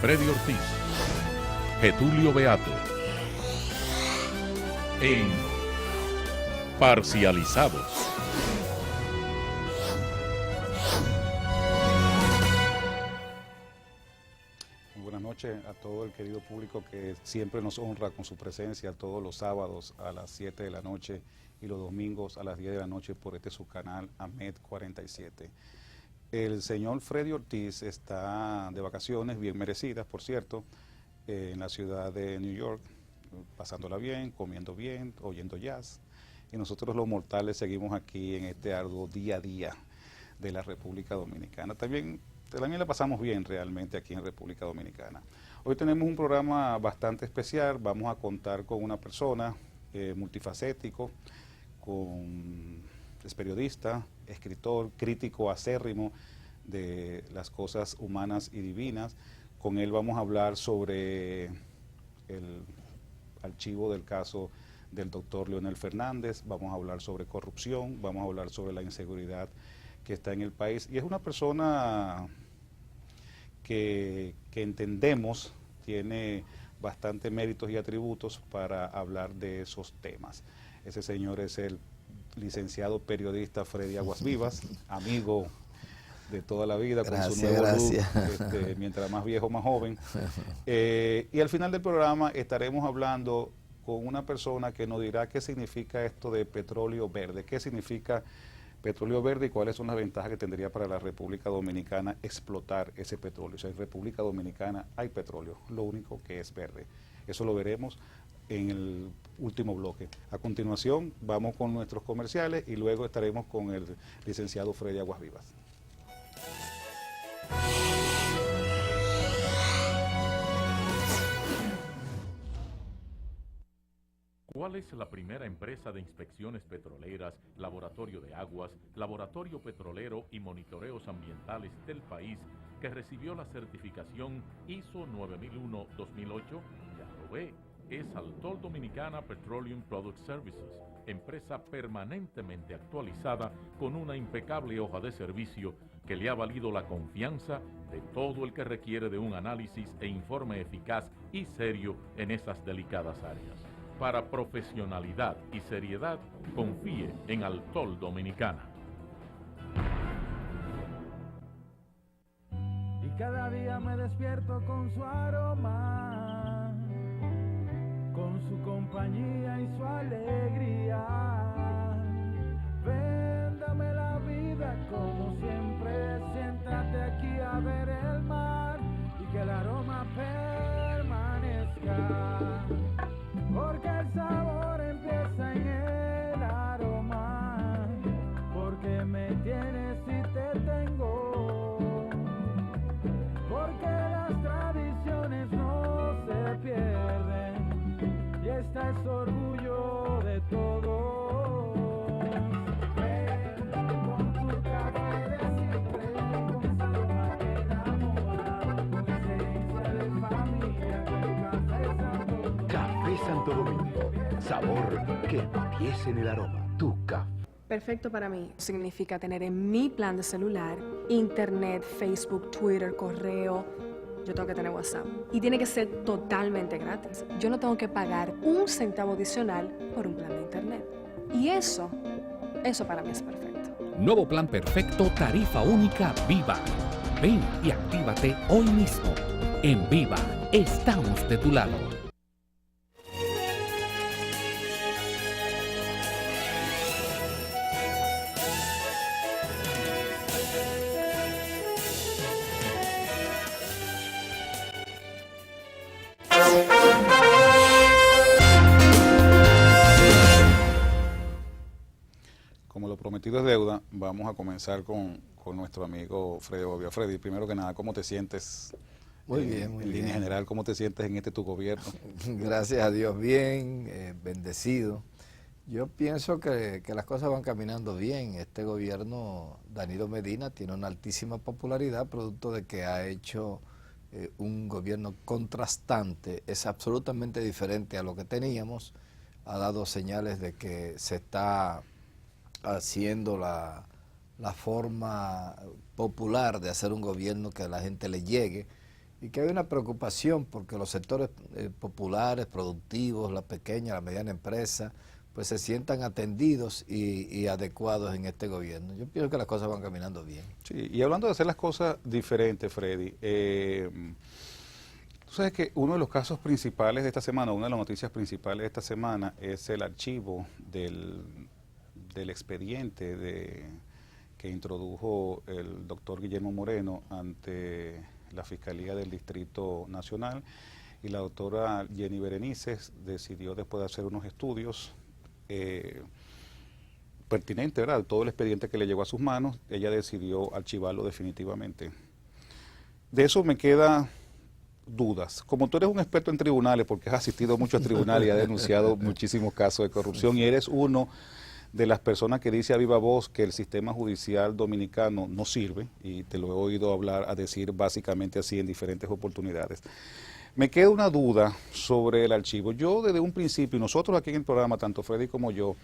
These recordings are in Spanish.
Freddy Ortiz, Getulio Beato, en Parcializados. Buenas noches a todo el querido público que siempre nos honra con su presencia todos los sábados a las 7 de la noche y los domingos a las 10 de la noche por este su canal AMED 47. El señor Freddy Ortiz está de vacaciones, bien merecidas, por cierto, en la ciudad de New York, pasándola bien, comiendo bien, oyendo jazz. Y nosotros los mortales seguimos aquí en este arduo día a día de la República Dominicana. También la pasamos bien realmente aquí en República Dominicana. Hoy tenemos un programa bastante especial, vamos a contar con una persona multifacético, es periodista, escritor, crítico acérrimo de las cosas humanas y divinas. Con él vamos a hablar sobre el archivo del caso del doctor Leonel Fernández, vamos a hablar sobre corrupción, vamos a hablar sobre la inseguridad que está en el país. Y es una persona que entendemos tiene bastante méritos y atributos para hablar de esos temas. Ese señor es el licenciado periodista Freddy Aguas Vivas, amigo de toda la vida, con su nuevo look, mientras más viejo, más joven. Y al final del programa estaremos hablando con una persona que nos dirá qué significa esto de petróleo verde, qué significa petróleo verde y cuáles son las ventajas que tendría para la República Dominicana explotar ese petróleo. O sea, en República Dominicana hay petróleo, lo único que es verde. Eso lo veremos en el último bloque. A continuación vamos con nuestros comerciales y luego estaremos con el licenciado Freddy Aguas Vivas. ¿Cuál es la primera empresa de inspecciones petroleras, laboratorio de aguas, laboratorio petrolero y monitoreos ambientales del país que recibió la certificación ISO 9001-2008? Ya lo ve, es Altol Dominicana Petroleum Product Services, empresa permanentemente actualizada con una impecable hoja de servicio que le ha valido la confianza de todo el que requiere de un análisis e informe eficaz y serio en esas delicadas áreas. Para profesionalidad y seriedad, confíe en Altol Dominicana. Y cada día me despierto con su aroma, con su compañía y su alegría. Véndame la vida como siempre, siéntate aquí a ver el mar y que el aroma permanezca. Porque el sabor empieza en el aroma, porque me tienes y te tengo, porque las tradiciones no se pierden y esta es orgullo de todos. Ven con tu café de siempre, con ese aroma que enamora, con esencia de familia, con Café Santo Domingo. Café Santo Domingo, sabor que empieza en el aroma. Tu café. Perfecto para mí significa tener en mi plan de celular internet, Facebook, Twitter, correo. Yo tengo que tener WhatsApp. Y tiene que ser totalmente gratis. Yo no tengo que pagar un centavo adicional por un plan de internet. Y eso para mí es perfecto. Nuevo plan perfecto, tarifa única Viva. Ven y actívate hoy mismo. En Viva, estamos de tu lado. Como lo prometido es deuda, vamos a comenzar con nuestro amigo Freddy Obvio. Freddy, primero que nada, ¿cómo te sientes? Muy bien, muy en bien. línea general, ¿cómo te sientes en tu gobierno? Gracias a Dios, bien, bendecido. Yo pienso que las cosas van caminando bien. Este gobierno, Danilo Medina, tiene una altísima popularidad, producto de que ha hecho un gobierno contrastante, es absolutamente diferente a lo que teníamos, ha dado señales de que se está haciendo la forma popular de hacer un gobierno que a la gente le llegue, y que hay una preocupación porque los sectores populares, productivos, la pequeña, la mediana empresa, pues se sientan atendidos y adecuados en este gobierno. Yo pienso que las cosas van caminando bien. Sí, y hablando de hacer las cosas diferentes, Freddy, tú sabes que uno de los casos principales de esta semana, una de las noticias principales de esta semana es el archivo del expediente que introdujo el doctor Guillermo Moreno ante la Fiscalía del Distrito Nacional, y la doctora Jenny Berenice decidió, después de hacer unos estudios pertinentes, ¿verdad?, todo el expediente que le llegó a sus manos, ella decidió archivarlo definitivamente. De eso me queda dudas. Como tú eres un experto en tribunales, porque has asistido a muchos tribunales y has denunciado muchísimos casos de corrupción, y eres uno de las personas que dice a viva voz que el sistema judicial dominicano no sirve, y te lo he oído decir básicamente así en diferentes oportunidades. Me queda una duda sobre el archivo. Yo desde un principio, y nosotros aquí en el programa, tanto Freddy como yo,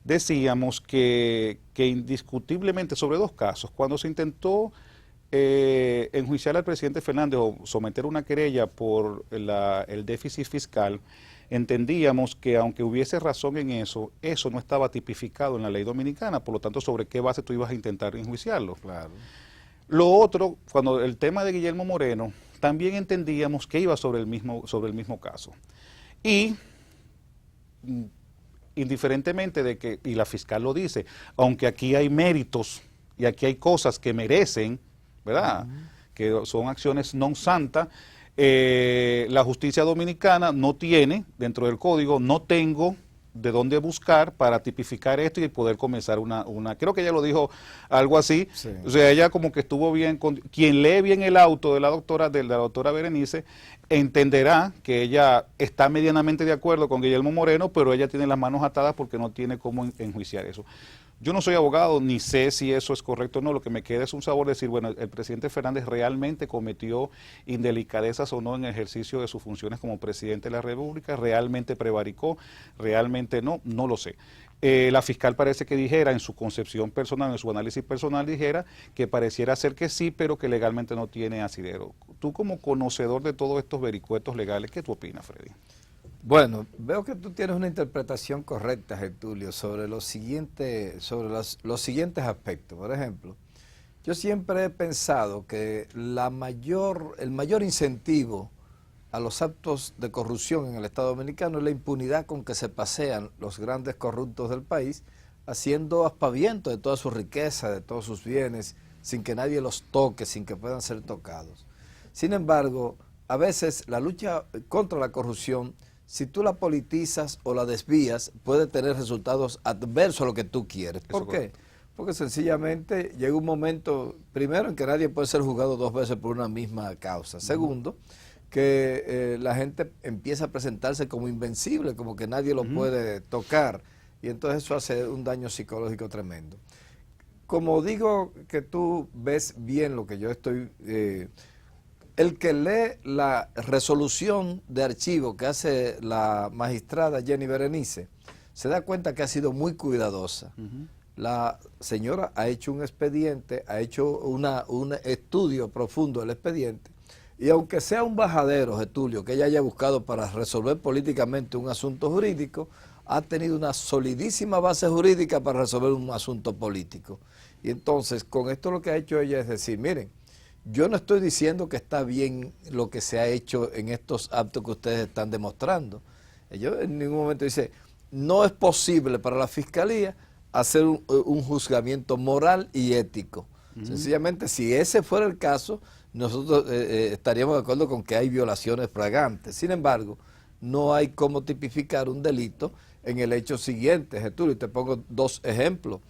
decíamos que indiscutiblemente sobre dos casos, cuando se intentó enjuiciar al presidente Fernández o someter una querella por el déficit fiscal, entendíamos que aunque hubiese razón en eso, eso no estaba tipificado en la ley dominicana, por lo tanto, ¿sobre qué base tú ibas a intentar enjuiciarlo? Claro. Lo otro, cuando el tema de Guillermo Moreno, también entendíamos que iba sobre el mismo caso. Y indiferentemente de que, y la fiscal lo dice, aunque aquí hay méritos y aquí hay cosas que merecen, ¿verdad?, que son acciones non santa, la justicia dominicana no tiene, dentro del código, no tengo de dónde buscar para tipificar esto y poder comenzar creo que ella lo dijo algo así, sí. O sea, ella como que estuvo bien, quien lee bien el auto de la doctora Berenice, entenderá que ella está medianamente de acuerdo con Guillermo Moreno, pero ella tiene las manos atadas porque no tiene cómo enjuiciar eso. Yo no soy abogado, ni sé si eso es correcto o no, lo que me queda es un sabor de decir, bueno, el presidente Fernández realmente cometió indelicadezas o no en ejercicio de sus funciones como presidente de la República, realmente prevaricó, realmente no lo sé. La fiscal parece que dijera en su concepción personal, en su análisis personal, dijera que pareciera ser que sí, pero que legalmente no tiene asidero. Tú como conocedor de todos estos vericuetos legales, ¿qué tú opinas, Freddy? Bueno, veo que tú tienes una interpretación correcta, Getulio, sobre los siguientes aspectos. Por ejemplo, yo siempre he pensado que el mayor incentivo a los actos de corrupción en el Estado Dominicano es la impunidad con que se pasean los grandes corruptos del país, haciendo aspaviento de toda su riqueza, de todos sus bienes, sin que nadie los toque, sin que puedan ser tocados. Sin embargo, a veces la lucha contra la corrupción, si tú la politizas o la desvías, puede tener resultados adversos a lo que tú quieres. ¿Por qué? Porque sencillamente llega un momento, primero, en que nadie puede ser juzgado dos veces por una misma causa. Segundo, que la gente empieza a presentarse como invencible, como que nadie lo puede tocar, y entonces eso hace un daño psicológico tremendo. Como digo que tú ves bien lo que yo estoy... el que lee la resolución de archivo que hace la magistrada Jenny Berenice, se da cuenta que ha sido muy cuidadosa. La señora ha hecho un expediente, ha hecho un estudio profundo del expediente, y aunque sea un bajadero, Getulio, que ella haya buscado para resolver políticamente un asunto jurídico, ha tenido una solidísima base jurídica para resolver un asunto político. Y entonces, con esto lo que ha hecho ella es decir, miren, yo no estoy diciendo que está bien lo que se ha hecho en estos actos que ustedes están demostrando. Ellos en ningún momento dice, no es posible para la Fiscalía hacer un juzgamiento moral y ético. Sencillamente, si ese fuera el caso, nosotros estaríamos de acuerdo con que hay violaciones flagrantes. Sin embargo, no hay cómo tipificar un delito en el hecho siguiente, Getulio, y te pongo dos ejemplos.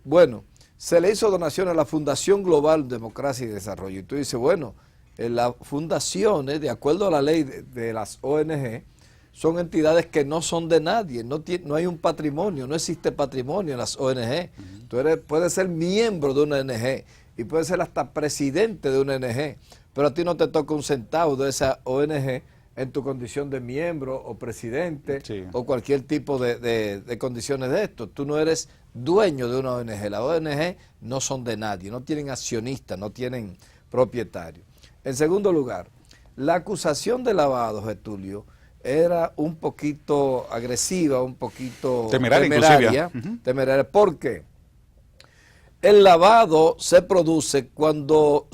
Bueno, se le hizo donación a la Fundación Global Democracia y Desarrollo. Y tú dices, bueno, las fundaciones, de acuerdo a la ley de las ONG, son entidades que no son de nadie, no hay un patrimonio, no existe patrimonio en las ONG. Tú puedes ser miembro de una ONG y puedes ser hasta presidente de una ONG, pero a ti no te toca un centavo de esa ONG en tu condición de miembro o presidente, sí, o cualquier tipo de condiciones de esto. Tú no eres dueño de una ONG. Las ONG no son de nadie, no tienen accionistas, no tienen propietarios. En segundo lugar, la acusación de lavado, Getulio, era un poquito agresiva, un poquito temeraria. Temeraria. ¿Por qué? El lavado se produce cuando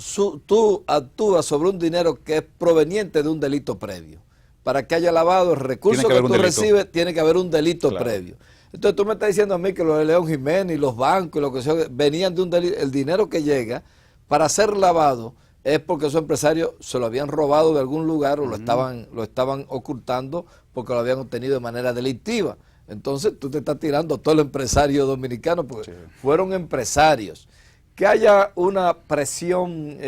tú actúas sobre un dinero que es proveniente de un delito previo. Para que haya lavado, el recurso que tú recibes, tiene que haber un delito previo. Entonces tú me estás diciendo a mí que los de León Jiménez y los bancos y lo que sea, venían de un delito. El dinero que llega para ser lavado es porque esos empresarios se lo habían robado de algún lugar o lo estaban ocultando porque lo habían obtenido de manera delictiva. Entonces tú te estás tirando a todo el empresario dominicano porque fueron empresarios. Que haya una presión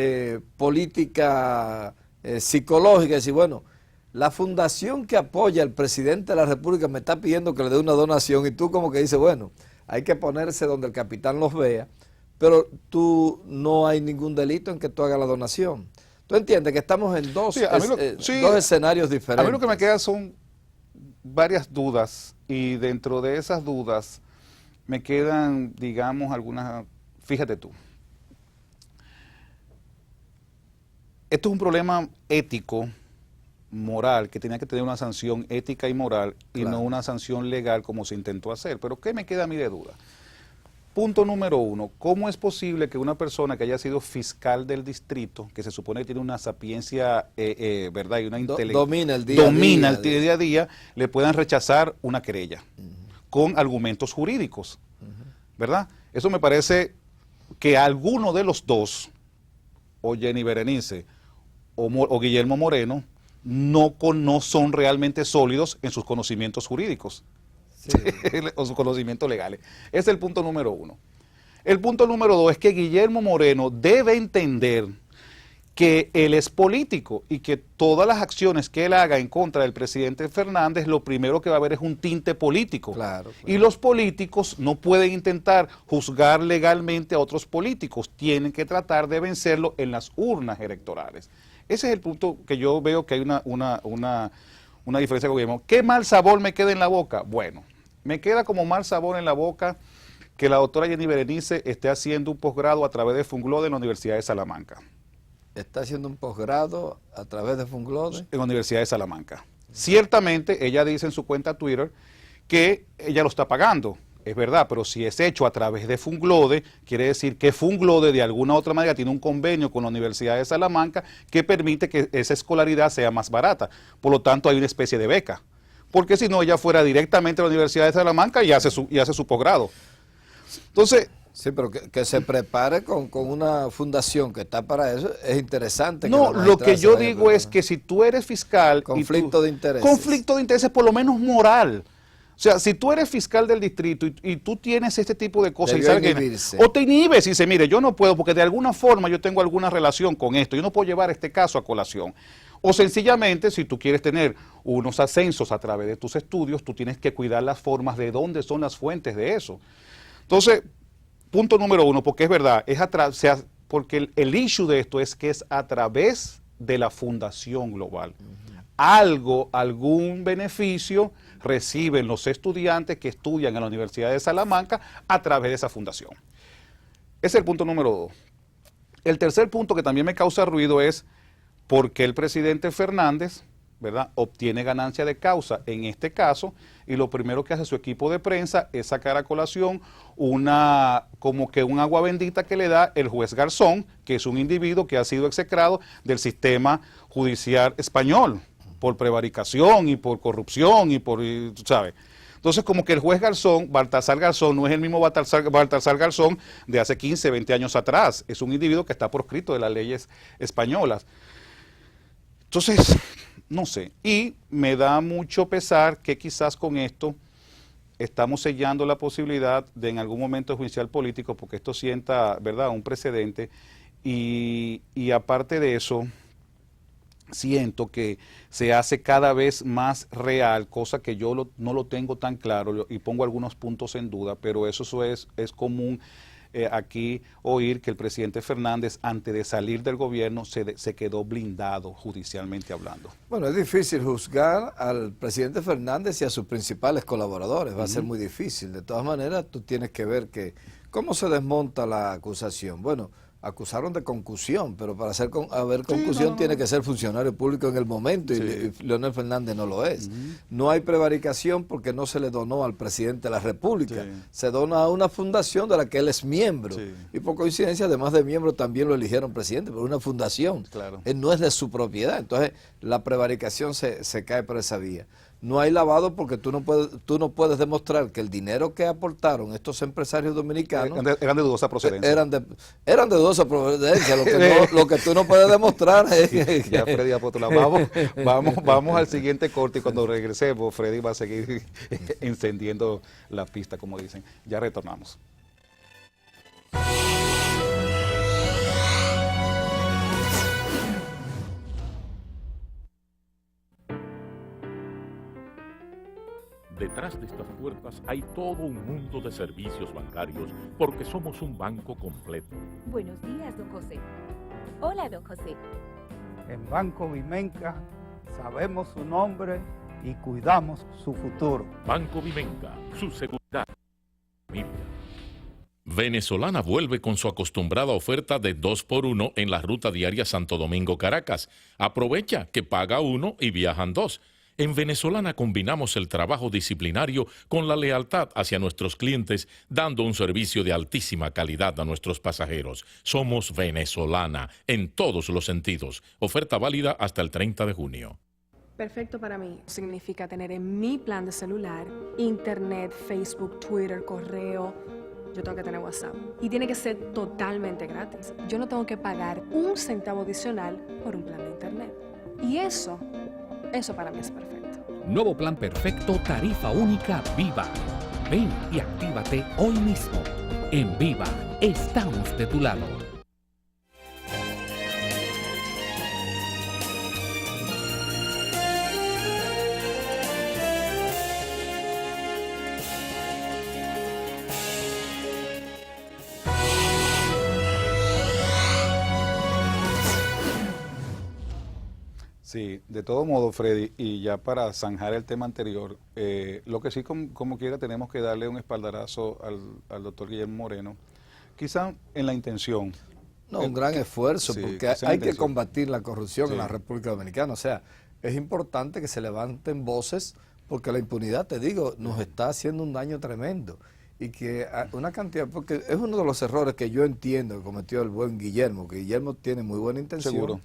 política, psicológica, decir, bueno, la fundación que apoya al presidente de la República me está pidiendo que le dé una donación y tú como que dices, bueno, hay que ponerse donde el capitán los vea, pero tú no hay ningún delito en que tú hagas la donación. ¿Tú entiendes que estamos en dos escenarios diferentes? A mí lo que me queda son varias dudas y dentro de esas dudas me quedan, digamos, algunas, fíjate tú. Esto es un problema ético, moral, que tenía que tener una sanción ética y moral y no una sanción legal como se intentó hacer. Pero ¿qué me queda a mí de duda? Punto número 1, ¿cómo es posible que una persona que haya sido fiscal del distrito, que se supone que tiene una sapiencia, ¿verdad? Y una inteligencia, domina el día a día, le puedan rechazar una querella con argumentos jurídicos, ¿verdad? Eso me parece que alguno de los dos, o Jenny Berenice o Guillermo Moreno, no son realmente sólidos en sus conocimientos jurídicos. Sí. O sus conocimientos legales. Ese es el punto número 1. El punto número 2 es que Guillermo Moreno debe entender que él es político y que todas las acciones que él haga en contra del presidente Fernández, lo primero que va a haber es un tinte político. Claro. Y los políticos no pueden intentar juzgar legalmente a otros políticos, tienen que tratar de vencerlo en las urnas electorales. Ese es el punto que yo veo que hay una diferencia con Guillermo. ¿Qué mal sabor me queda en la boca? Bueno, me queda como mal sabor en la boca que la doctora Jenny Berenice esté haciendo un posgrado a través de Funglode en la Universidad de Salamanca. ¿Está haciendo un posgrado a través de Funglode? En la Universidad de Salamanca. Ciertamente, ella dice en su cuenta Twitter que ella lo está pagando. Es verdad, pero si es hecho a través de Funglode, quiere decir que Funglode de alguna u otra manera tiene un convenio con la Universidad de Salamanca que permite que esa escolaridad sea más barata. Por lo tanto, hay una especie de beca. Porque si no, ella fuera directamente a la Universidad de Salamanca y hace su posgrado. Entonces... Sí, pero que se prepare con una fundación que está para eso, es interesante. No, lo que yo digo es que si tú eres fiscal... Conflicto de intereses. Conflicto de intereses, por lo menos moral. O sea, si tú eres fiscal del distrito y tú tienes este tipo de cosas, o te inhibes y dices, mire, yo no puedo porque de alguna forma yo tengo alguna relación con esto, yo no puedo llevar este caso a colación. O sencillamente, si tú quieres tener unos ascensos a través de tus estudios, tú tienes que cuidar las formas de dónde son las fuentes de eso. Entonces, punto número 1, porque es verdad, porque el issue de esto es que es a través de la fundación global. Algún beneficio reciben los estudiantes que estudian en la Universidad de Salamanca a través de esa fundación. Ese es el punto número 2. El tercer punto que también me causa ruido es por qué el presidente Fernández, ¿verdad?, obtiene ganancia de causa en este caso, y lo primero que hace su equipo de prensa es sacar a colación como que un agua bendita que le da el juez Garzón, que es un individuo que ha sido execrado del sistema judicial español por prevaricación y por corrupción ¿sabes? Entonces, como que el juez Garzón, Baltasar Garzón, no es el mismo Baltasar Garzón de hace 15, 20 años atrás, es un individuo que está proscrito de las leyes españolas. Entonces, no sé, y me da mucho pesar que quizás con esto estamos sellando la posibilidad de en algún momento judicial político, porque esto sienta, ¿verdad?, un precedente, y aparte de eso, siento que se hace cada vez más real, cosa que yo no lo tengo tan claro y pongo algunos puntos en duda, pero eso es común aquí oír que el presidente Fernández, antes de salir del gobierno, se quedó blindado judicialmente hablando. Bueno, es difícil juzgar al presidente Fernández y a sus principales colaboradores, va a ser muy difícil. De todas maneras, tú tienes que ver cómo se desmonta la acusación. Bueno, acusaron de concusión, pero para haber concusión tiene que ser funcionario público en el momento, y Leonel Fernández no lo es. No hay prevaricación porque no se le donó al presidente de la República, se dona a una fundación de la que él es miembro, y por coincidencia, además de miembro, también lo eligieron presidente, pero una fundación, él no es de su propiedad, entonces la prevaricación se cae por esa vía. No hay lavado porque tú no puedes demostrar que el dinero que aportaron estos empresarios dominicanos eran de dudosa procedencia. Eran de dudosa procedencia. Lo que tú no puedes demostrar es ya Freddy Apostolado. Vamos al siguiente corte, y cuando regresemos Freddy va a seguir encendiendo la pista, como dicen. Ya retornamos. Detrás de estas puertas hay todo un mundo de servicios bancarios porque somos un banco completo. Buenos días, don José. Hola, don José. En Banco Vimenca sabemos su nombre y cuidamos su futuro. Banco Vimenca, su seguridad. Venezolana vuelve con su acostumbrada oferta de 2x1 en la ruta diaria Santo Domingo-Caracas. Aprovecha que paga uno y viajan dos. En Venezolana combinamos el trabajo disciplinario con la lealtad hacia nuestros clientes, dando un servicio de altísima calidad a nuestros pasajeros. Somos Venezolana en todos los sentidos. Oferta válida hasta el 30 de junio. Perfecto para mí significa tener en mi plan de celular internet, Facebook, Twitter, correo. Yo tengo que tener WhatsApp. Y tiene que ser totalmente gratis. Yo no tengo que pagar un centavo adicional por un plan de internet. Y eso para mí es perfecto. Nuevo plan perfecto, tarifa única Viva. Ven y actívate hoy mismo. En Viva, estamos de tu lado. Sí, de todo modo, Freddy, y ya para zanjar el tema anterior, lo que sí como quiera tenemos que darle un espaldarazo al doctor Guillermo Moreno, quizá en la intención. No, un gran esfuerzo, porque hay que combatir la corrupción en la República Dominicana. O sea, es importante que se levanten voces, porque la impunidad, te digo, nos está haciendo un daño tremendo. Y que una cantidad, porque es uno de los errores que yo entiendo que cometió el buen Guillermo, que Guillermo tiene muy buena intención. Seguro.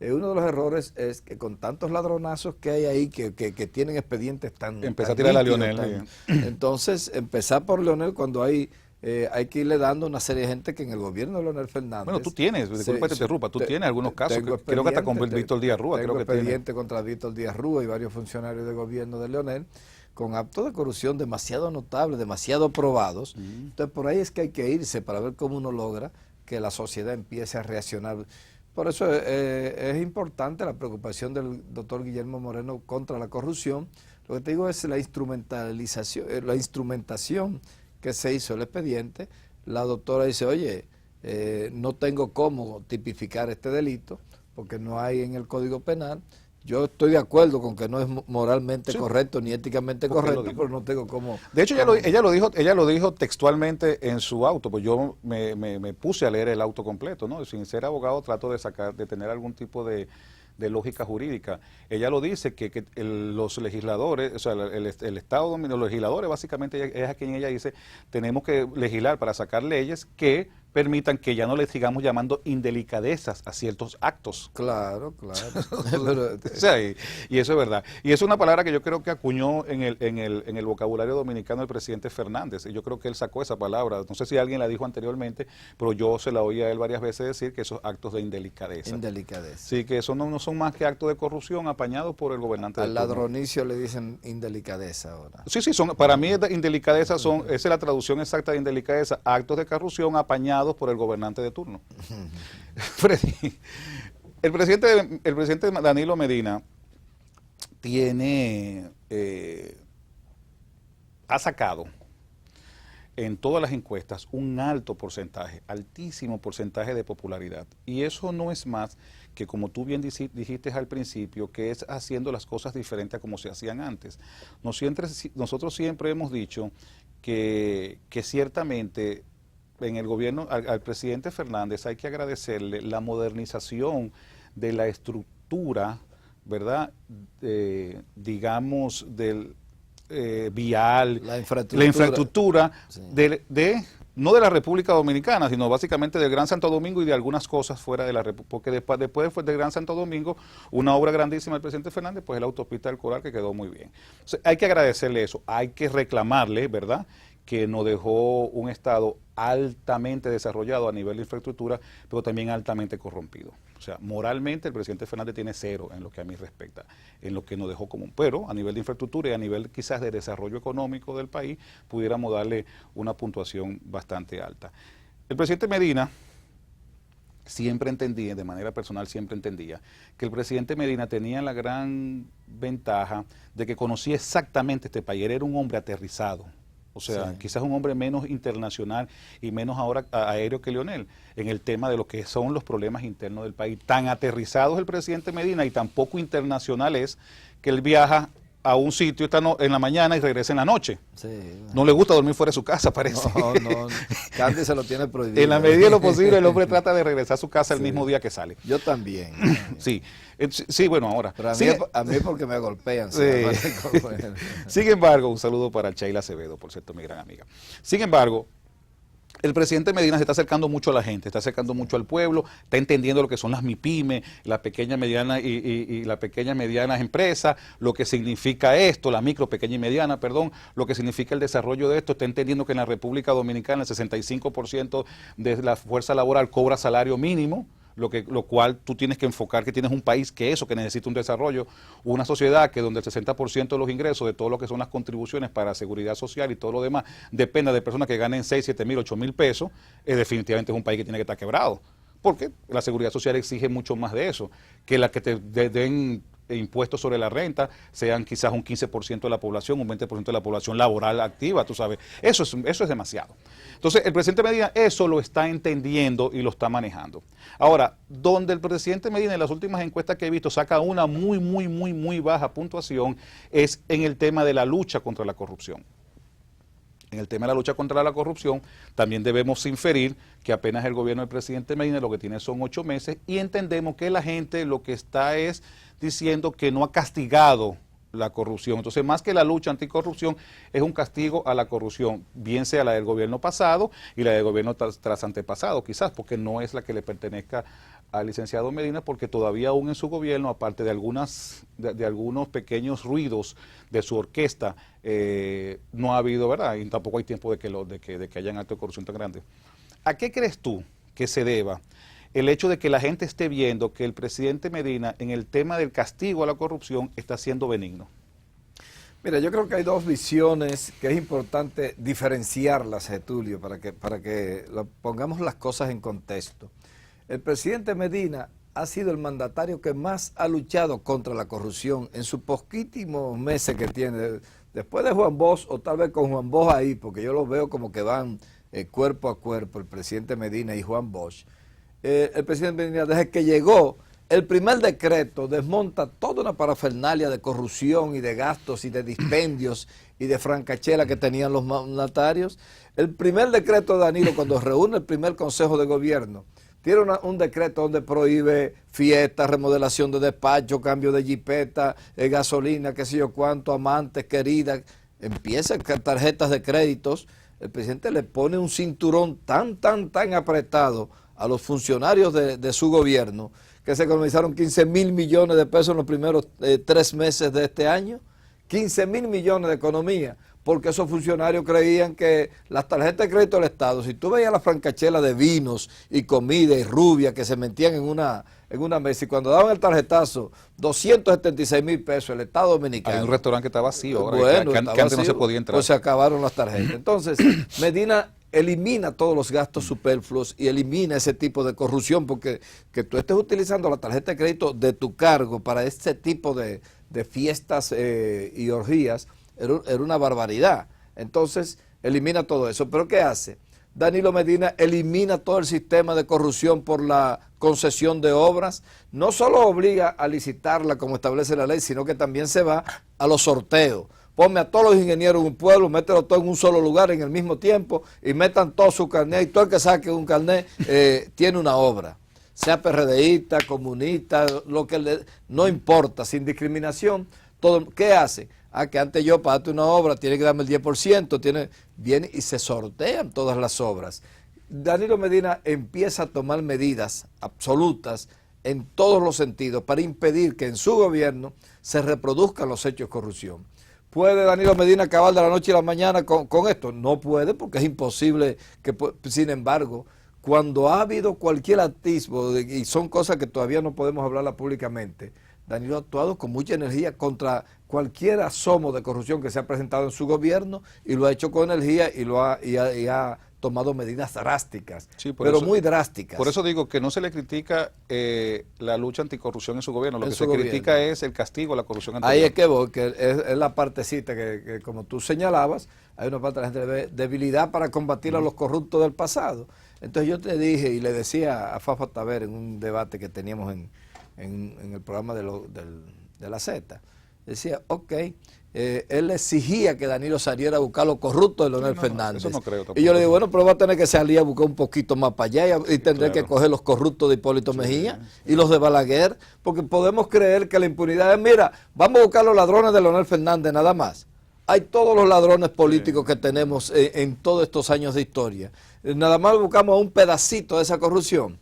Uno de los errores es que con tantos ladronazos que hay ahí, que tienen expedientes tan... Empezar a tirar a Leonel. Entonces, empezar por Leonel cuando hay que irle dando una serie de gente que en el gobierno de Leonel Fernández... Bueno, tú tienes, disculpa que te interrumpa, tú tienes algunos casos, creo que hasta con Víctor Díaz Rúa. Tengo expediente contra Víctor Díaz Rúa y varios funcionarios del gobierno de Leonel, con actos de corrupción demasiado notables, demasiado probados. Entonces, por ahí es que hay que irse para ver cómo uno logra que la sociedad empiece a reaccionar. Por eso es importante la preocupación del doctor Guillermo Moreno contra la corrupción. Lo que te digo es la instrumentación que se hizo el expediente. La doctora dice, oye, no tengo cómo tipificar este delito porque no hay en el Código Penal. Yo estoy de acuerdo con que no es moralmente correcto ni éticamente correcto, pero no tengo cómo... De hecho, ella lo dijo textualmente en su auto, pues yo me puse a leer el auto completo, ¿no? Sin ser abogado trato de tener algún tipo de lógica jurídica. Ella lo dice que los legisladores, o sea, el Estado dominicano, los legisladores básicamente es a quien ella dice, tenemos que legislar para sacar leyes que permitan que ya no le sigamos llamando indelicadezas a ciertos actos. Claro. O sea, y eso es verdad. Y es una palabra que yo creo que acuñó en el vocabulario dominicano el presidente Fernández. Y yo creo que él sacó esa palabra. No sé si alguien la dijo anteriormente, pero yo se la oí a él varias veces decir que esos actos de indelicadeza. Sí, que eso no son más que actos de corrupción apañados por el gobernante. Al ladronicio le dicen indelicadeza ahora. Sí, para mí indelicadeza esa es la traducción exacta de indelicadeza, actos de corrupción apañados por el gobernante de turno. Freddy, el presidente Danilo Medina ha sacado en todas las encuestas un altísimo porcentaje de popularidad. Y eso no es más que, como tú bien dijiste al principio, que es haciendo las cosas diferentes a como se hacían antes. Nosotros siempre hemos dicho que ciertamente en el gobierno, al presidente Fernández hay que agradecerle la modernización de la estructura, ¿verdad? Digamos, del vial, la infraestructura sí. No de la República Dominicana, sino básicamente del Gran Santo Domingo y de algunas cosas fuera de la República, porque después del Gran Santo Domingo, una obra grandísima del presidente Fernández, pues es la autopista del Coral, que quedó muy bien. Entonces, hay que agradecerle eso, hay que reclamarle, ¿verdad?, que nos dejó un Estado altamente desarrollado a nivel de infraestructura, pero también altamente corrompido. O sea, moralmente el presidente Fernández tiene 0 en lo que a mí respecta, en lo que nos dejó común. Pero a nivel de infraestructura y a nivel quizás de desarrollo económico del país, pudiéramos darle una puntuación bastante alta. El presidente Medina siempre entendía, de manera personal siempre entendía, que el presidente Medina tenía la gran ventaja de que conocía exactamente este país. Él era un hombre aterrizado. O sea, sí, quizás un hombre menos internacional y menos ahora aéreo que Leonel, en el tema de lo que son los problemas internos del país. Tan aterrizado es el presidente Medina y tan poco internacional es que él viaja a un sitio en la mañana y regresa en la noche. Sí, bueno. No le gusta dormir fuera de su casa, parece. No, Candy se lo tiene prohibido. En la medida de lo posible, el hombre trata de regresar a su casa el mismo día que sale. Yo también. Sí, sí, bueno, ahora. Pero a mí porque me golpean. Sí. Sin embargo, un saludo para Sheila Acevedo, por cierto, mi gran amiga. Sin embargo, el presidente Medina se está acercando mucho a la gente, está acercando mucho al pueblo, está entendiendo lo que son las MIPYME, las pequeñas, medianas y las pequeñas, medianas empresas, lo que significa esto, la micro, pequeña y mediana, perdón, lo que significa el desarrollo de esto. Está entendiendo que en la República Dominicana el 65% de la fuerza laboral cobra salario mínimo, lo cual tú tienes que enfocar que tienes un país que necesita un desarrollo, una sociedad que donde el 60% de los ingresos de todo lo que son las contribuciones para seguridad social y todo lo demás dependa de personas que ganen 6, 7 mil, 8 mil pesos, definitivamente es un país que tiene que estar quebrado, porque la seguridad social exige mucho más de eso, que la que te den impuestos sobre la renta sean quizás un 15% de la población, un 20% de la población laboral activa, tú sabes, eso es demasiado. Entonces, el presidente Medina eso lo está entendiendo y lo está manejando. Ahora, donde el presidente Medina en las últimas encuestas que he visto saca una muy baja puntuación es en el tema de la lucha contra la corrupción. En el tema de la lucha contra la corrupción, también debemos inferir que apenas el gobierno del presidente Medina lo que tiene son 8 meses y entendemos que la gente lo que está es diciendo que no ha castigado la corrupción. Entonces, más que la lucha anticorrupción, es un castigo a la corrupción, bien sea la del gobierno pasado y la del gobierno tras antepasado, quizás, porque no es la que le pertenezca al licenciado Medina, porque todavía aún en su gobierno, aparte de algunos pequeños ruidos de su orquesta, no ha habido, ¿verdad? Y tampoco hay tiempo de que hayan actos de corrupción tan grandes. ¿A qué crees tú que se deba el hecho de que la gente esté viendo que el presidente Medina en el tema del castigo a la corrupción está siendo benigno? Mira, yo creo que hay dos visiones que es importante diferenciarlas, Getulio, para que pongamos las cosas en contexto. El presidente Medina ha sido el mandatario que más ha luchado contra la corrupción en sus poquísimos meses que tiene. Después de Juan Bosch, o tal vez con Juan Bosch ahí, porque yo los veo como que van cuerpo a cuerpo, el presidente Medina y Juan Bosch. El presidente Medina, desde que llegó, el primer decreto desmonta toda una parafernalia de corrupción y de gastos y de dispendios y de francachela que tenían los mandatarios. El primer decreto de Danilo, cuando reúne el primer consejo de gobierno, tiene un decreto donde prohíbe fiestas, remodelación de despacho, cambio de jipeta, gasolina, qué sé yo cuánto, amantes, queridas. Empieza tarjetas de créditos. El presidente le pone un cinturón tan apretado a los funcionarios de su gobierno, que se economizaron 15.000 millones de pesos en los primeros 3 meses de este año. 15.000 millones de economía, porque esos funcionarios creían que las tarjetas de crédito del Estado, si tú veías la francachela de vinos y comida y rubia que se metían en una mesa, y cuando daban el tarjetazo, 276.000 pesos, el Estado Dominicano. Hay un restaurante que está vacío ahora, bueno, que antes no se podía entrar. Pues se acabaron las tarjetas. Entonces, Medina elimina todos los gastos superfluos y elimina ese tipo de corrupción, porque que tú estés utilizando la tarjeta de crédito de tu cargo para este tipo de fiestas y orgías era una barbaridad. Entonces elimina todo eso. ¿Pero qué hace? Danilo Medina elimina todo el sistema de corrupción por la concesión de obras. No solo obliga a licitarla como establece la ley, sino que también se va a los sorteos. ponme a todos los ingenieros en un pueblo, mételo todo en un solo lugar en el mismo tiempo y metan todo su carnet, y todo el que saque un carnet tiene una obra, sea PRDista, comunista, lo que no importa, sin discriminación. Todo, ¿qué hace? Que antes yo para darte una obra tiene que darme el 10%, viene y se sortean todas las obras. Danilo Medina empieza a tomar medidas absolutas en todos los sentidos para impedir que en su gobierno se reproduzcan los hechos de corrupción. ¿Puede Danilo Medina acabar de la noche a la mañana con esto? No puede, porque es imposible. Sin embargo, cuando ha habido cualquier atisbo, y son cosas que todavía no podemos hablarla públicamente, Danilo ha actuado con mucha energía contra cualquier asomo de corrupción que se ha presentado en su gobierno, y lo ha hecho con energía y ha tomado medidas drásticas, sí, pero eso, muy drásticas. Por eso digo que no se le critica la lucha anticorrupción en su gobierno, lo que se critica es el castigo a la corrupción anterior. Ahí es que voy, que es la partecita que como tú señalabas, hay una parte de la gente que ve debilidad para combatir a los corruptos del pasado. Entonces yo te dije y le decía a Fafa Taver en un debate que teníamos en el programa de la Z, decía, ok, él exigía que Danilo saliera a buscar los corruptos de Leonel Fernández. Eso no creo tampoco. Y yo le digo, bueno, pero va a tener que salir a buscar un poquito más para allá y tendré que coger los corruptos de Hipólito Mejía y los de Balaguer, porque podemos creer que la impunidad es, mira, vamos a buscar los ladrones de Leonel Fernández nada más. Hay todos los ladrones políticos que tenemos en todos estos años de historia. Nada más buscamos un pedacito de esa corrupción.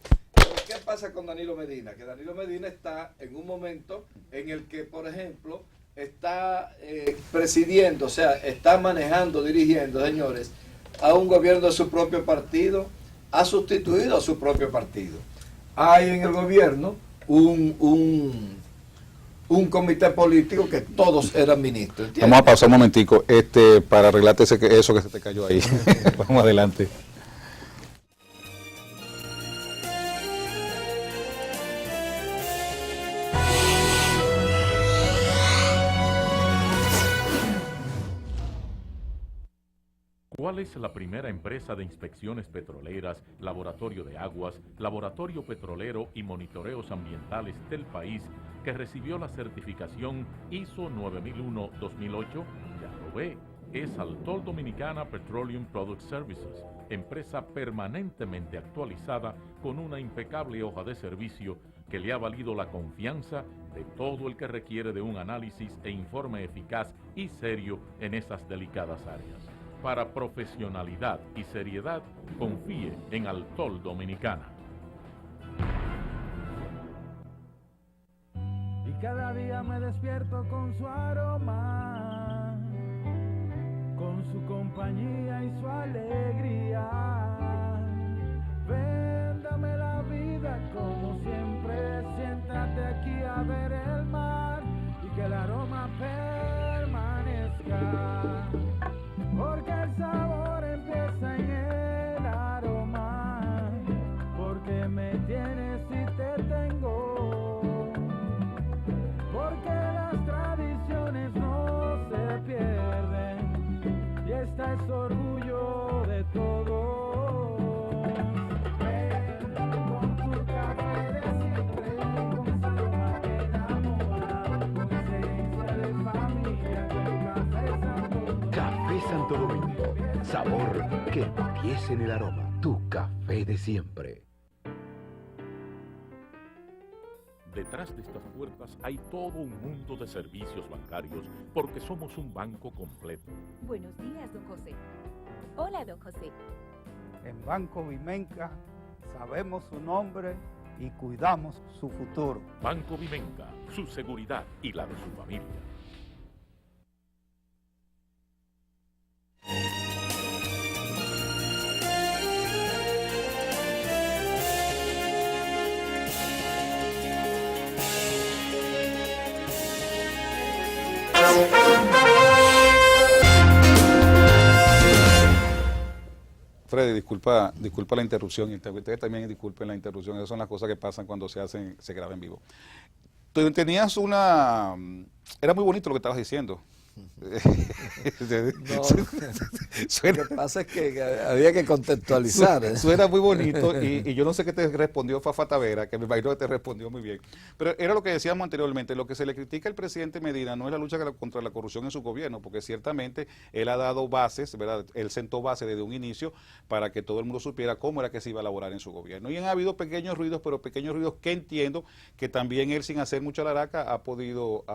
¿Qué pasa con Danilo Medina? Que Danilo Medina está en un momento en el que, por ejemplo, está presidiendo, o sea, está manejando, dirigiendo, señores, a un gobierno de su propio partido, ha sustituido a su propio partido. Hay en el gobierno un comité político que todos eran ministros. ¿Entiendes? Vamos a pausar un momentico para arreglarte eso que se te cayó ahí. Vamos adelante. ¿Cuál es la primera empresa de inspecciones petroleras, laboratorio de aguas, laboratorio petrolero y monitoreos ambientales del país que recibió la certificación ISO 9001-2008? Ya lo ve, es Altol Dominicana Petroleum Product Services, empresa permanentemente actualizada con una impecable hoja de servicio que le ha valido la confianza de todo el que requiere de un análisis e informe eficaz y serio en esas delicadas áreas. Para profesionalidad y seriedad, confíe en Altol Dominicana. Y cada día me despierto con su aroma, con su compañía y su alegría. Ven, dame la vida como siempre, siéntate aquí a ver el mar y que el aroma permanezca. Porque el sabor empieza en el aroma, porque me tienes y te tengo, porque las tradiciones no se pierden y esta es orgullo de todos. Ven con tu café de siempre, con esa aroma que enamora, con esencia de familia, con Café Santo. Café Santo Domingo, sabor que empiece en el aroma. Tu café de siempre. Detrás de estas puertas hay todo un mundo de servicios bancarios porque somos un banco completo. Buenos días, don José. Hola, don José. En Banco Vimenca sabemos su nombre y cuidamos su futuro. Banco Vimenca, su seguridad y la de su familia. Freddy, disculpa la interrupción, y ustedes también disculpen la interrupción, esas son las cosas que pasan cuando se graba en vivo. Tenías era muy bonito lo que estabas diciendo, No, lo que pasa es que había que contextualizar. Suena muy bonito y yo no sé qué te respondió Fafa Tavera, que me imagino que te respondió muy bien. Pero era lo que decíamos anteriormente, lo que se le critica al presidente Medina no es la lucha contra la corrupción en su gobierno, porque ciertamente él ha dado bases, ¿verdad? Él sentó bases desde un inicio para que todo el mundo supiera cómo era que se iba a elaborar en su gobierno. Y han habido pequeños ruidos, pero pequeños ruidos que entiendo que también él, sin hacer mucha laraca, ha podido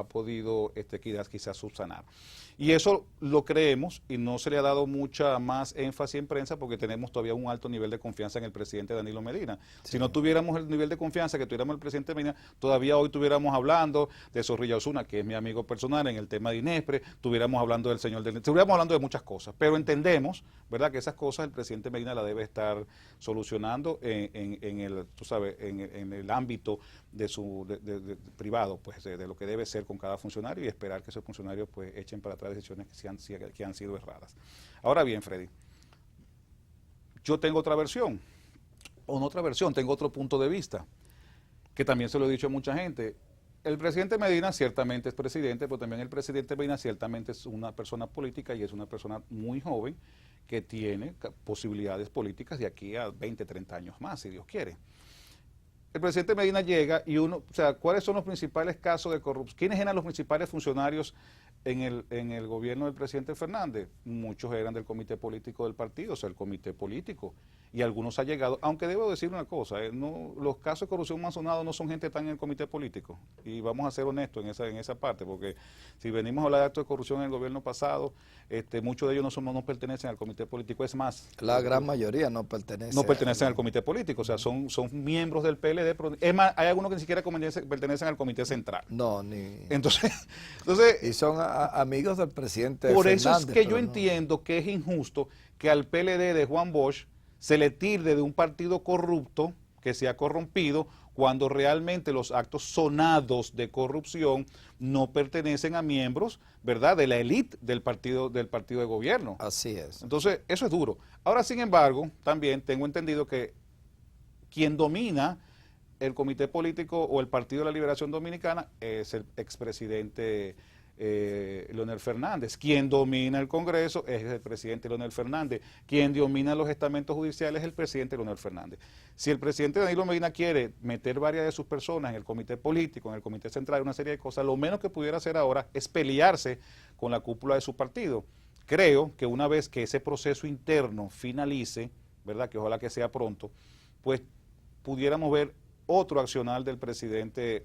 quizás subsanar. Y eso lo creemos y no se le ha dado mucha más énfasis en prensa porque tenemos todavía un alto nivel de confianza en el presidente Danilo Medina. Sí. Si no tuviéramos el nivel de confianza que tuviéramos el presidente Medina, todavía hoy estuviéramos hablando de Zorrilla Osuna, que es mi amigo personal en el tema de Inespre, estuviéramos hablando del señor estuviéramos hablando de muchas cosas, pero entendemos, ¿verdad?, que esas cosas el presidente Medina la debe estar solucionando en el ámbito de su privado, pues de lo que debe ser con cada funcionario y esperar que esos funcionarios pues echen para atrás decisiones que han sido erradas. Ahora bien, Freddy, yo tengo otra versión, tengo otro punto de vista, que también se lo he dicho a mucha gente. El presidente Medina ciertamente es presidente, pero también el presidente Medina ciertamente es una persona política y es una persona muy joven que tiene posibilidades políticas de aquí a 20, 30 años más, si Dios quiere. El presidente Medina llega y ¿cuáles son los principales casos de corrupción? ¿Quiénes eran los principales funcionarios en el gobierno del presidente Fernández? Muchos eran del comité político del partido, o sea, el comité político. Y algunos han llegado, aunque debo decir una cosa, los casos de corrupción más sonados no son gente tan en el comité político. Y vamos a ser honestos en esa parte, porque si venimos a hablar de actos de corrupción en el gobierno pasado, muchos de ellos no pertenecen al comité político. Es más, la gran mayoría no pertenecen al comité político, o sea, son miembros del PLD. Es más, hay algunos que ni siquiera pertenecen al comité central. No, ni... Entonces y son amigos del presidente Por Fernández, eso es que yo entiendo que es injusto que al PLD de Juan Bosch se le tilde de un partido corrupto que se ha corrompido cuando realmente los actos sonados de corrupción no pertenecen a miembros, ¿verdad?, de la élite del partido de gobierno. Así es. Entonces, eso es duro. Ahora, sin embargo, también tengo entendido que quien domina el comité político o el Partido de la Liberación Dominicana es el expresidente Leonel Fernández. Quien domina el Congreso es el presidente Leonel Fernández. Quien domina los estamentos judiciales es el presidente Leonel Fernández. Si el presidente Danilo Medina quiere meter varias de sus personas en el comité político, en el comité central, una serie de cosas, lo menos que pudiera hacer ahora es pelearse con la cúpula de su partido. Creo que una vez que ese proceso interno finalice, ¿verdad?, que ojalá que sea pronto, pues pudiéramos ver otro accionar del presidente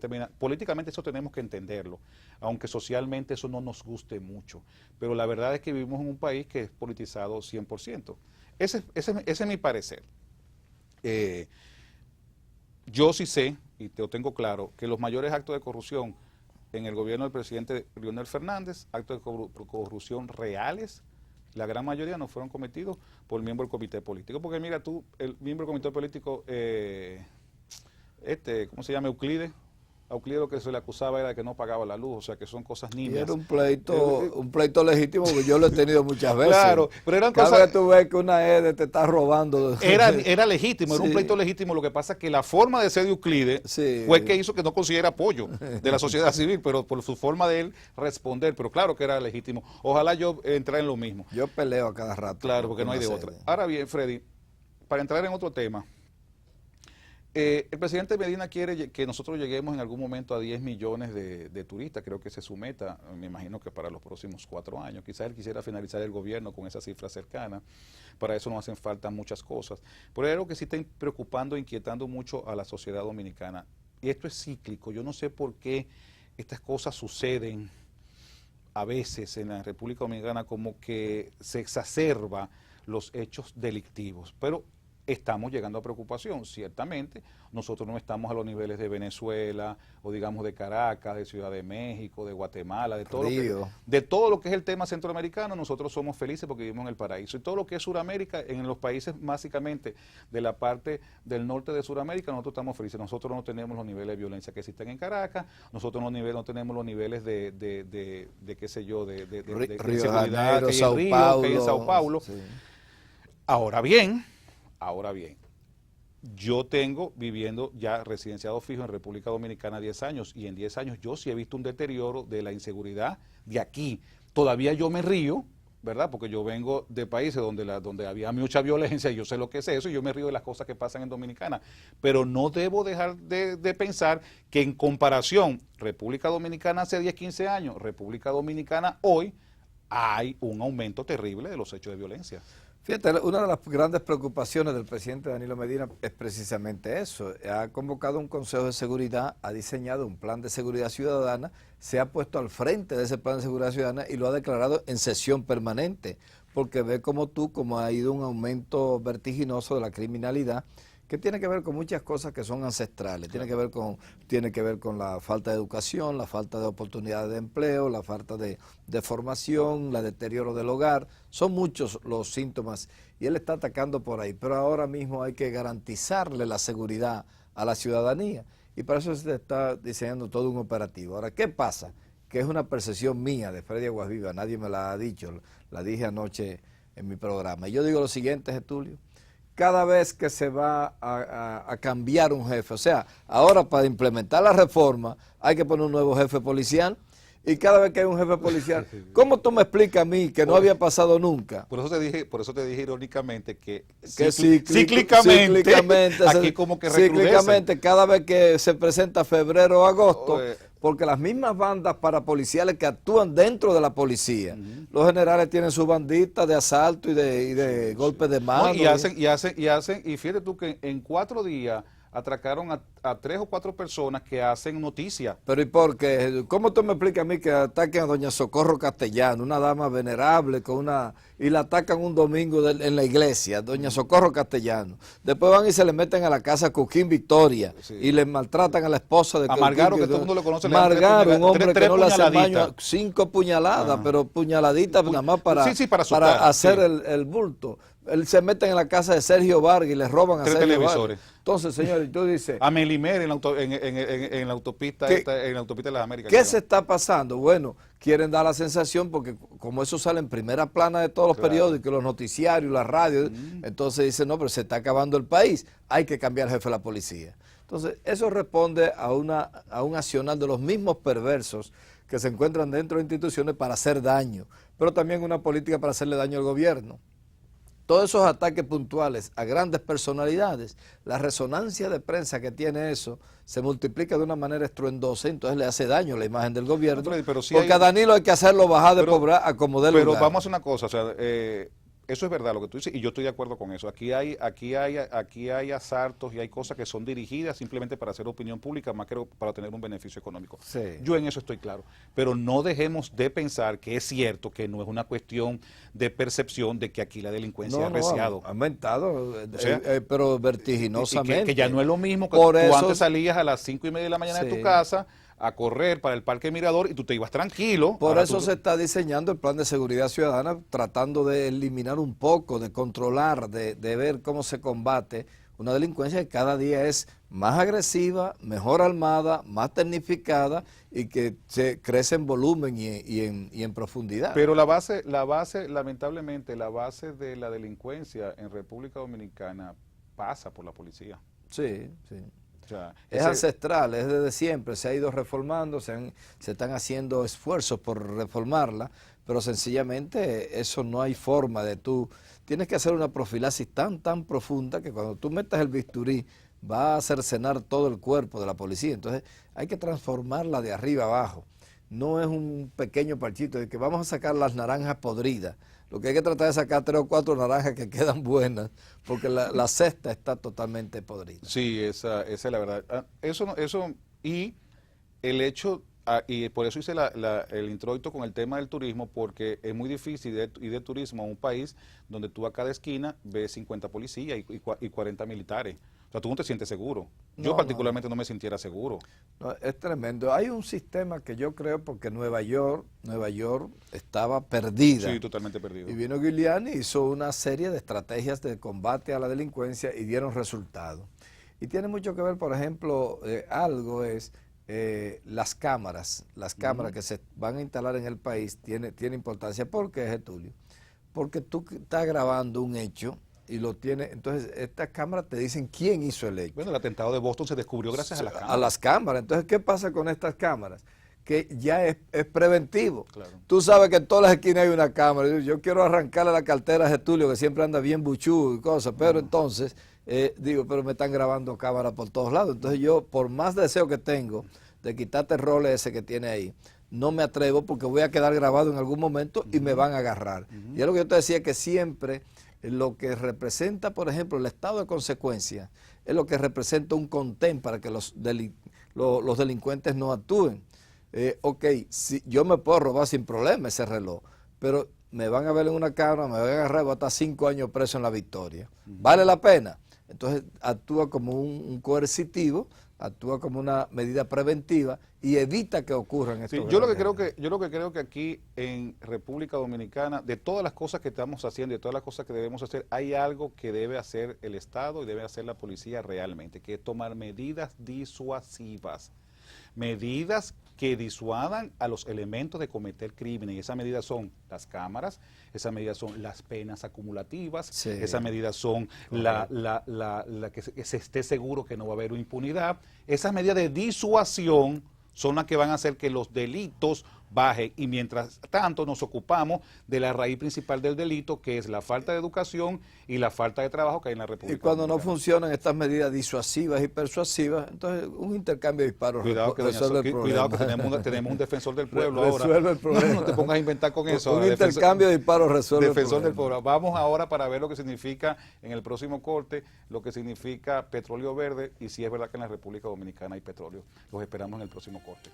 Medina. Políticamente eso tenemos que entenderlo, aunque socialmente eso no nos guste mucho, pero la verdad es que vivimos en un país que es politizado 100%. Ese es mi parecer. Yo sí sé, y te lo tengo claro, que los mayores actos de corrupción en el gobierno del presidente Leonel Fernández, actos de corrupción reales, la gran mayoría no fueron cometidos por el miembro del comité político, porque mira tú, el miembro del comité político, ¿cómo se llama? Euclides lo que se le acusaba era de que no pagaba la luz, o sea que son cosas nimias. Y era un pleito legítimo que yo lo he tenido muchas veces. Claro, pero eran cada cosas... vez que tú ves que una EDE te está robando. Era legítimo, sí. Era un pleito legítimo, lo que pasa es que la forma de ser de Euclides sí. fue que hizo que no consiguiera apoyo de la sociedad civil, pero por su forma de él responder, pero claro que era legítimo. Ojalá yo entrara en lo mismo. Yo peleo a cada rato. Claro, porque no hay de otra. Ahora bien, Freddy, para entrar en otro tema, el presidente Medina quiere que nosotros lleguemos en algún momento a 10 millones de turistas, creo que esa es su meta, me imagino que para los próximos 4 años. Quizás él quisiera finalizar el gobierno con esa cifra cercana, para eso nos hacen falta muchas cosas. Pero es algo que sí está preocupando, inquietando mucho a la sociedad dominicana. Y esto es cíclico, yo no sé por qué estas cosas suceden a veces en la República Dominicana, como que se exacerba los hechos delictivos, pero estamos llegando a preocupación. Ciertamente, nosotros no estamos a los niveles de Venezuela, o digamos de Caracas, de Ciudad de México, de Guatemala, de todo lo que es el tema centroamericano. Nosotros somos felices porque vivimos en el paraíso. Y todo lo que es Suramérica, en los países básicamente de la parte del norte de Suramérica, nosotros estamos felices. Nosotros no tenemos los niveles de violencia que existen en Caracas, nosotros no tenemos los niveles de qué sé yo, de Río de Janeiro, Sao Paulo. Sí. Ahora bien, yo tengo viviendo ya residenciado fijo en República Dominicana 10 años y en 10 años yo sí he visto un deterioro de la inseguridad de aquí. Todavía yo me río, ¿verdad? Porque yo vengo de países donde había mucha violencia y yo sé lo que es eso y yo me río de las cosas que pasan en Dominicana. Pero no debo dejar de pensar que en comparación República Dominicana hace 10, 15 años, República Dominicana hoy, hay un aumento terrible de los hechos de violencia. Fíjate, una de las grandes preocupaciones del presidente Danilo Medina es precisamente eso. Ha convocado un Consejo de Seguridad, ha diseñado un plan de seguridad ciudadana, se ha puesto al frente de ese plan de seguridad ciudadana y lo ha declarado en sesión permanente, porque ve como ha ido un aumento vertiginoso de la criminalidad, que tiene que ver con muchas cosas que son ancestrales, tiene que ver con la falta de educación, la falta de oportunidades de empleo, la falta de formación, el deterioro del hogar, son muchos los síntomas y él está atacando por ahí, pero ahora mismo hay que garantizarle la seguridad a la ciudadanía y para eso se está diseñando todo un operativo. Ahora, ¿qué pasa? Que es una percepción mía de Freddy Aguasviva, nadie me la ha dicho, la dije anoche en mi programa. Y yo digo lo siguiente, Getulio. Cada vez que se va a cambiar un jefe, o sea, ahora para implementar la reforma hay que poner un nuevo jefe policial y cada vez que hay un jefe policial, ¿cómo tú me explicas a mí que no había pasado nunca? Por eso te dije irónicamente que cíclicamente aquí como que recrudece. Cíclicamente, cada vez que se presenta febrero o agosto, porque las mismas bandas parapoliciales que actúan dentro de la policía, los generales tienen sus banditas de asalto y de golpes de mano. No, y fíjate tú que en 4 días atracaron a 3 o 4 personas que hacen noticia. Pero ¿y por qué? ¿Cómo tú me explicas a mí que ataquen a doña Socorro Castellano, una dama venerable, y la atacan un domingo en la iglesia, doña Socorro Castellano? Después van y se le meten a la casa a Cuquín Victoria y le maltratan a la esposa de Cuquín. Margaro, que todo el mundo lo conoce. Margaro, un hombre que no le hace baño, 5 puñaladas, pero puñaladitas nada más para hacer el bulto. Él se meten en la casa de Sergio Vargas y les roban a 3 Sergio televisores. Vargas. Entonces, señor, tú dices... A Melimer en la autopista de las Américas. ¿Qué se está pasando? Bueno, quieren dar la sensación, porque como eso sale en primera plana de todos los periódicos, los noticiarios, las radios, entonces dicen, no, pero se está acabando el país, hay que cambiar el jefe de la policía. Entonces, eso responde a un accionar de los mismos perversos que se encuentran dentro de instituciones para hacer daño, pero también una política para hacerle daño al gobierno. Todos esos ataques puntuales a grandes personalidades, la resonancia de prensa que tiene eso se multiplica de una manera estruendosa, entonces le hace daño a la imagen del gobierno, porque a Danilo hay que hacerlo bajar de pobreza a como dé lugar. Pero vamos a hacer una cosa, o sea, eso es verdad lo que tú dices y yo estoy de acuerdo con eso. Aquí hay asaltos y hay cosas que son dirigidas simplemente para hacer opinión pública, más que para tener un beneficio económico. Sí. Yo en eso estoy claro. Pero no dejemos de pensar que es cierto que no es una cuestión de percepción de que aquí la delincuencia ha arreciado. Ha aumentado, pero vertiginosamente. Que ya no es lo mismo que tú antes salías a las 5:30 de la mañana de tu casa a correr para el Parque Mirador y tú te ibas tranquilo. Por eso se está diseñando el plan de seguridad ciudadana, tratando de eliminar un poco, de controlar, de ver cómo se combate una delincuencia que cada día es más agresiva, mejor armada, más tecnificada y que se crece en volumen y en profundidad. Pero lamentablemente, la base de la delincuencia en República Dominicana pasa por la policía. Sí. O sea, es ancestral, es desde siempre, se ha ido reformando, se están haciendo esfuerzos por reformarla, pero sencillamente eso no hay forma de tú. Tienes que hacer una profilaxis tan profunda que cuando tú metas el bisturí va a cercenar todo el cuerpo de la policía. Entonces hay que transformarla de arriba abajo. No es un pequeño parchito de que vamos a sacar las naranjas podridas. Lo que hay que tratar es sacar 3 o 4 naranjas que quedan buenas, porque la cesta está totalmente podrida. Sí, esa es la verdad. Y el hecho, y por eso hice el introito con el tema del turismo, porque es muy difícil ir de turismo a un país donde tú a cada esquina ves 50 policías y 40 militares. O sea, tú no te sientes seguro. Yo particularmente no me sintiera seguro. No, es tremendo. Hay un sistema que yo creo porque Nueva York estaba perdida. Sí, totalmente perdida. Y vino Giuliani y hizo una serie de estrategias de combate a la delincuencia y dieron resultados. Y tiene mucho que ver, por ejemplo, algo es las cámaras. Las cámaras que se van a instalar en el país tiene importancia. ¿Por qué, Getulio? Porque tú estás grabando un hecho y lo tiene. Entonces, estas cámaras te dicen quién hizo el hecho. Bueno, el atentado de Boston se descubrió gracias a las cámaras. A las cámaras. Entonces, ¿qué pasa con estas cámaras? Que ya es preventivo. Claro. Tú sabes que en todas las esquinas hay una cámara. Yo quiero arrancarle la cartera a Getulio, que siempre anda bien buchú y cosas, pero entonces, pero me están grabando cámaras por todos lados. Entonces yo, por más deseo que tengo de quitarte el rol ese que tiene ahí, no me atrevo porque voy a quedar grabado en algún momento y me van a agarrar. Y es lo que yo te decía, que siempre lo que representa, por ejemplo, el estado de consecuencia, es lo que representa un contén para que los delincuentes no actúen. Ok, si yo me puedo robar sin problema ese reloj, pero me van a ver en una cámara, me van a agarrar, voy a estar 5 años preso en La Victoria. ¿Vale la pena? Entonces actúa como un coercitivo, actúa como una medida preventiva y evita que ocurran estos yo lo que creo que aquí en República Dominicana, de todas las cosas que estamos haciendo, de todas las cosas que debemos hacer, hay algo que debe hacer el Estado y debe hacer la policía realmente, que es tomar medidas disuasivas, medidas que disuadan a los elementos de cometer crímenes. Y esas medidas son las cámaras, esas medidas son las penas acumulativas, sí, esas medidas son que se esté seguro que no va a haber impunidad. Esas medidas de disuasión son las que van a hacer que los delitos bajen, y mientras tanto nos ocupamos de la raíz principal del delito, que es la falta de educación y la falta de trabajo que hay en la República. Y cuando no funcionan estas medidas disuasivas y persuasivas, entonces un intercambio de disparos resuelve el problema. Cuidado que tenemos un defensor del pueblo ahora. Resuelve el problema. No te pongas a inventar con eso. Un intercambio de disparos resuelve el problema. Del pueblo. Vamos ahora para ver lo que significa en el próximo corte, lo que significa petróleo verde, y si es verdad que en la República Dominicana hay petróleo. Los esperamos en el próximo corte.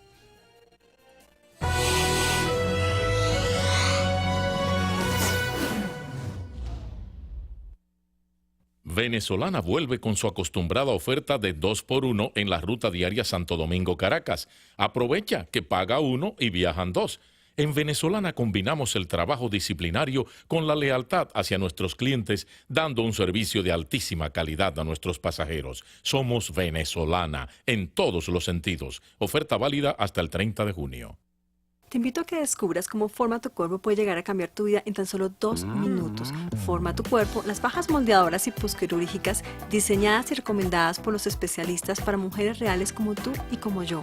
Venezolana vuelve con su acostumbrada oferta de 2x1 en la ruta diaria Santo Domingo-Caracas. Aprovecha que paga 1 y viajan 2. En Venezolana combinamos el trabajo disciplinario con la lealtad hacia nuestros clientes, dando un servicio de altísima calidad a nuestros pasajeros. Somos Venezolana en todos los sentidos. Oferta válida hasta el 30 de junio. Te invito a que descubras cómo Forma tu Cuerpo puede llegar a cambiar tu vida en tan solo 2 minutos. Forma tu Cuerpo, las fajas moldeadoras y posquirúrgicas diseñadas y recomendadas por los especialistas para mujeres reales como tú y como yo.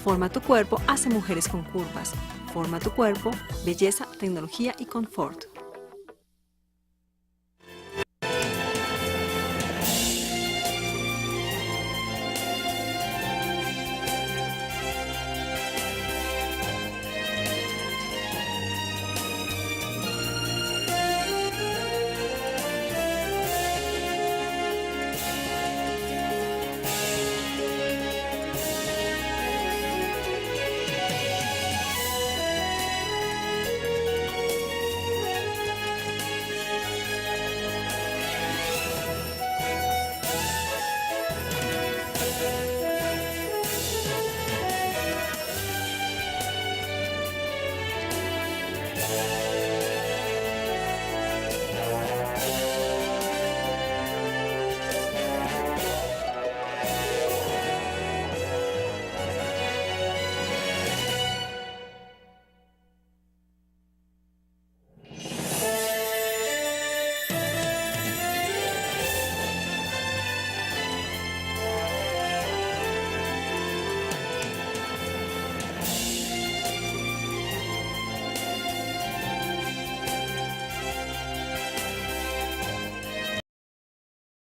Forma tu Cuerpo hace mujeres con curvas. Forma tu Cuerpo, belleza, tecnología y confort.